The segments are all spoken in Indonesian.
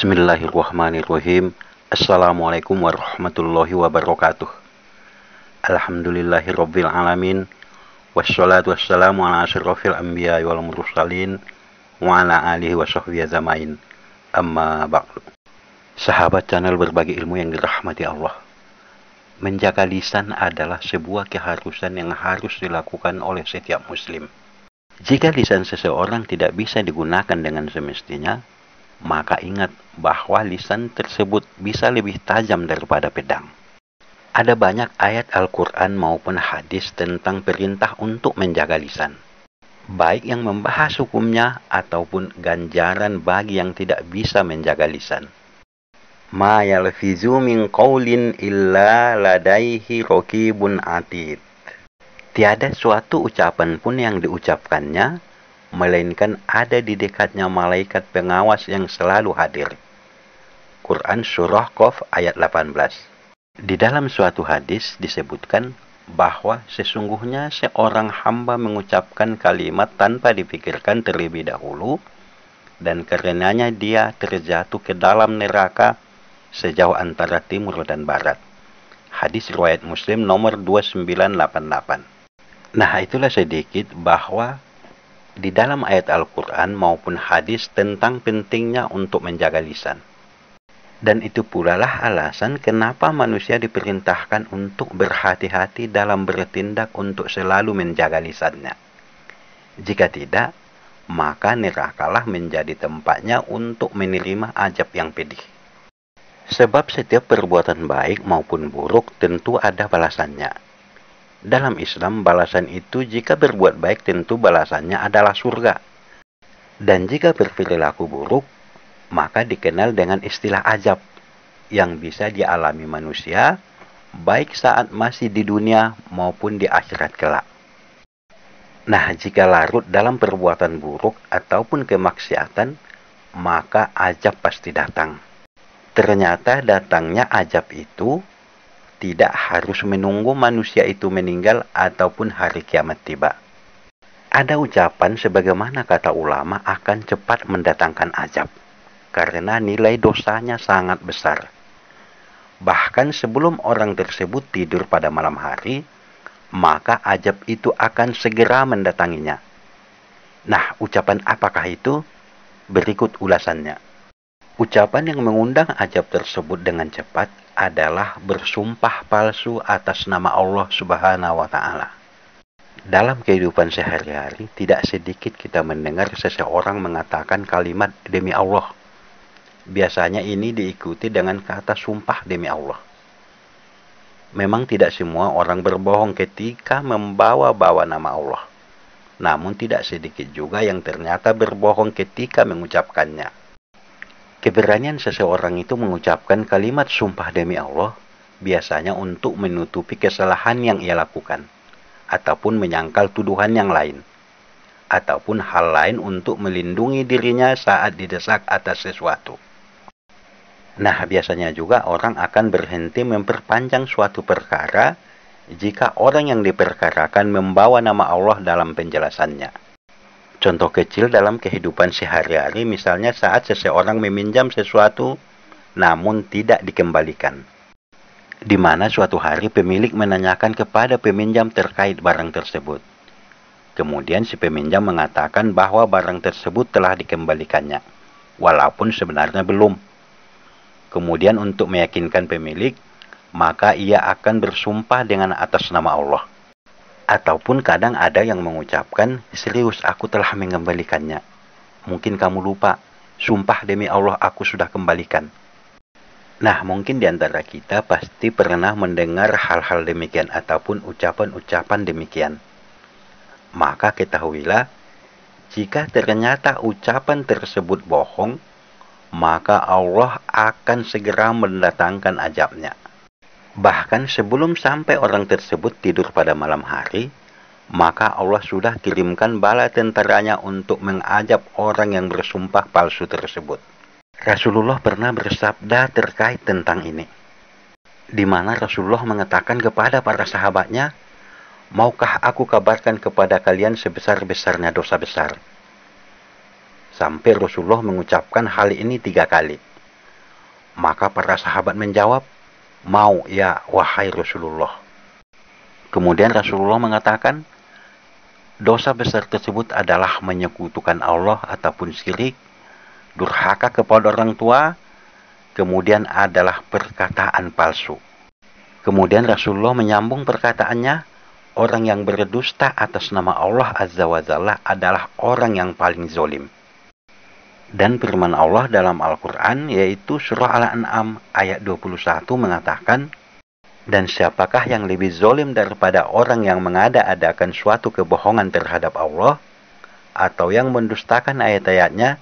Bismillahirrahmanirrahim. Assalamualaikum warahmatullahi wabarakatuh. Alhamdulillahirabbil alamin. Wassalatu wassalamu ala asyrofil anbiya wal mursalin wa ala alihi wa sahbihi ajmain. Amma ba'du. Sahabat channel berbagi ilmu yang dirahmati Allah. Menjaga lisan adalah sebuah keharusan yang harus dilakukan oleh setiap muslim. Jika lisan seseorang tidak bisa digunakan dengan semestinya, maka ingat bahwa lisan tersebut bisa lebih tajam daripada pedang. Ada banyak ayat Al-Quran maupun hadis tentang perintah untuk menjaga lisan, baik yang membahas hukumnya ataupun ganjaran bagi yang tidak bisa menjaga lisan. Ma yalfizu min qaulin illa ladaihi raqibun atid. Tiada suatu ucapan pun yang diucapkannya, melainkan ada di dekatnya malaikat pengawas yang selalu hadir. Quran Surah Qaf ayat 18. Di dalam suatu hadis disebutkan bahwa sesungguhnya seorang hamba mengucapkan kalimat tanpa dipikirkan terlebih dahulu, dan karenanya dia terjatuh ke dalam neraka sejauh antara timur dan barat. Hadis riwayat Muslim nomor 2988. Nah, itulah sedikit bahwa di dalam ayat Al-Quran maupun hadis tentang pentingnya untuk menjaga lisan. Dan itu pula lah alasan kenapa manusia diperintahkan untuk berhati-hati dalam bertindak untuk selalu menjaga lisannya. Jika tidak, maka nerakalah menjadi tempatnya untuk menerima azab yang pedih. Sebab setiap perbuatan baik maupun buruk tentu ada balasannya. Dalam Islam, balasan itu jika berbuat baik tentu balasannya adalah surga. Dan jika berperilaku buruk, maka dikenal dengan istilah azab yang bisa dialami manusia, baik saat masih di dunia maupun di akhirat kelak. Nah, jika larut dalam perbuatan buruk ataupun kemaksiatan, maka azab pasti datang. Ternyata datangnya azab itu tidak harus menunggu manusia itu meninggal ataupun hari kiamat tiba. Ada ucapan sebagaimana kata ulama akan cepat mendatangkan azab, karena nilai dosanya sangat besar. Bahkan sebelum orang tersebut tidur pada malam hari, maka azab itu akan segera mendatanginya. Nah, ucapan apakah itu? Berikut ulasannya. Ucapan yang mengundang azab tersebut dengan cepat adalah bersumpah palsu atas nama Allah Subhanahu wa Ta'ala. Dalam kehidupan sehari-hari, tidak sedikit kita mendengar seseorang mengatakan kalimat demi Allah. Biasanya ini diikuti dengan kata sumpah demi Allah. Memang tidak semua orang berbohong ketika membawa-bawa nama Allah. Namun tidak sedikit juga yang ternyata berbohong ketika mengucapkannya. Keberanian seseorang itu mengucapkan kalimat sumpah demi Allah biasanya untuk menutupi kesalahan yang ia lakukan, ataupun menyangkal tuduhan yang lain, ataupun hal lain untuk melindungi dirinya saat didesak atas sesuatu. Nah, biasanya juga orang akan berhenti memperpanjang suatu perkara jika orang yang diperkarakan membawa nama Allah dalam penjelasannya. Contoh kecil dalam kehidupan sehari-hari, misalnya saat seseorang meminjam sesuatu namun tidak dikembalikan. Di mana suatu hari pemilik menanyakan kepada peminjam terkait barang tersebut. Kemudian si peminjam mengatakan bahwa barang tersebut telah dikembalikannya, walaupun sebenarnya belum. Kemudian untuk meyakinkan pemilik, maka ia akan bersumpah dengan atas nama Allah. Ataupun kadang ada yang mengucapkan, serius aku telah mengembalikannya. Mungkin kamu lupa, sumpah demi Allah aku sudah kembalikan. Nah, mungkin di antara kita pasti pernah mendengar hal-hal demikian ataupun ucapan-ucapan demikian. Maka ketahuilah, jika ternyata ucapan tersebut bohong, maka Allah akan segera mendatangkan azabnya. Bahkan sebelum sampai orang tersebut tidur pada malam hari, maka Allah sudah kirimkan bala tentaranya untuk mengazab orang yang bersumpah palsu tersebut. Rasulullah pernah bersabda terkait tentang ini, di mana Rasulullah mengatakan kepada para sahabatnya, maukah aku kabarkan kepada kalian sebesar-besarnya dosa besar? Sampai Rasulullah mengucapkan hal ini 3 kali. Maka para sahabat menjawab, "Mau ya wahai Rasulullah." Kemudian Rasulullah mengatakan, dosa besar tersebut adalah menyekutukan Allah ataupun syirik, durhaka kepada orang tua, kemudian adalah perkataan palsu. Kemudian Rasulullah menyambung perkataannya, orang yang berdusta atas nama Allah Azza wa Jalla adalah orang yang paling zolim. Dan firman Allah dalam Al-Quran yaitu surah Al-An'am ayat 21 mengatakan, dan siapakah yang lebih zolim daripada orang yang mengada-adakan suatu kebohongan terhadap Allah atau yang mendustakan ayat-ayatnya,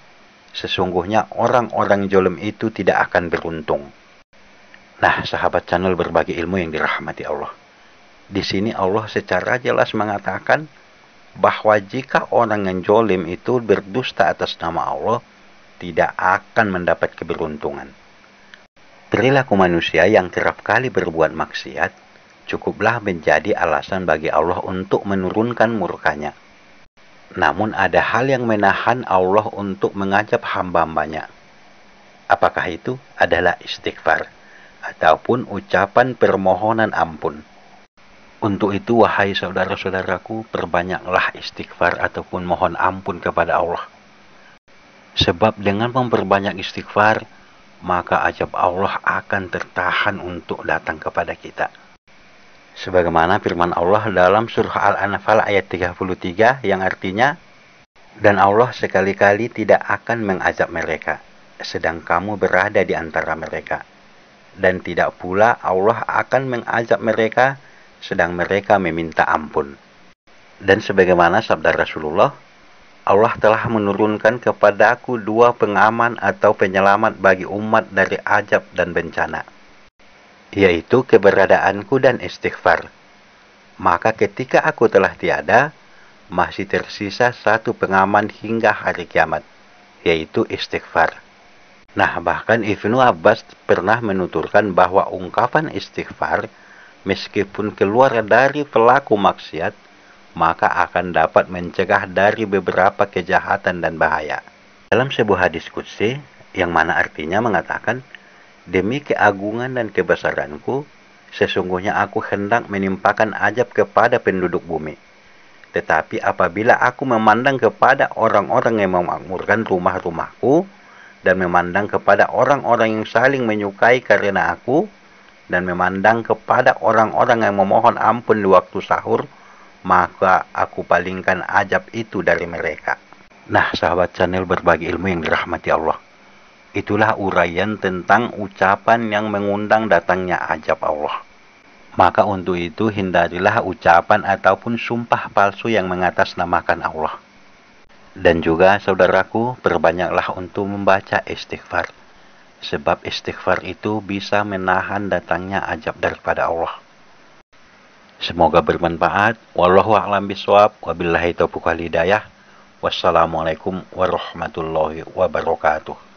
sesungguhnya orang-orang zolim itu tidak akan beruntung. Nah, sahabat channel berbagi ilmu yang dirahmati Allah. Di sini Allah secara jelas mengatakan bahwa jika orang yang zolim itu berdusta atas nama Allah, tidak akan mendapat keberuntungan. Perilaku manusia yang kerap kali berbuat maksiat, cukuplah menjadi alasan bagi Allah untuk menurunkan murkanya. Namun ada hal yang menahan Allah untuk mengajab hamba-hambanya. Apakah itu? Adalah istighfar, ataupun ucapan permohonan ampun. Untuk itu, wahai saudara-saudaraku, perbanyaklah istighfar ataupun mohon ampun kepada Allah. Sebab dengan memperbanyak istighfar, maka ajab Allah akan tertahan untuk datang kepada kita. Sebagaimana firman Allah dalam surah Al-Anfal ayat 33 yang artinya, dan Allah sekali-kali tidak akan mengazab mereka, sedang kamu berada di antara mereka. Dan tidak pula Allah akan mengazab mereka, sedang mereka meminta ampun. Dan sebagaimana sabda Rasulullah, Allah telah menurunkan kepadaku 2 pengaman atau penyelamat bagi umat dari azab dan bencana, yaitu keberadaanku dan istighfar. Maka ketika aku telah tiada, masih tersisa 1 pengaman hingga hari kiamat, yaitu istighfar. Nah, bahkan Ibnu Abbas pernah menuturkan bahwa ungkapan istighfar, meskipun keluar dari pelaku maksiat, maka akan dapat mencegah dari beberapa kejahatan dan bahaya. Dalam sebuah hadis qudsi, yang mana artinya mengatakan, demi keagungan dan kebesaranku, sesungguhnya aku hendak menimpakan azab kepada penduduk bumi. Tetapi apabila aku memandang kepada orang-orang yang memakmurkan rumah-rumahku, dan memandang kepada orang-orang yang saling menyukai karena aku, dan memandang kepada orang-orang yang memohon ampun di waktu sahur, maka aku palingkan azab itu dari mereka. Nah, sahabat channel berbagi ilmu yang dirahmati Allah, itulah uraian tentang ucapan yang mengundang datangnya azab Allah. Maka untuk itu hindarilah ucapan ataupun sumpah palsu yang mengatasnamakan Allah. Dan juga saudaraku, perbanyaklah untuk membaca istighfar, sebab istighfar itu bisa menahan datangnya azab daripada Allah. Semoga bermanfaat. Wallahu a'lam bishawab. Wabillahi taufiq wal hidayah. Wassalamualaikum warahmatullahi wabarakatuh.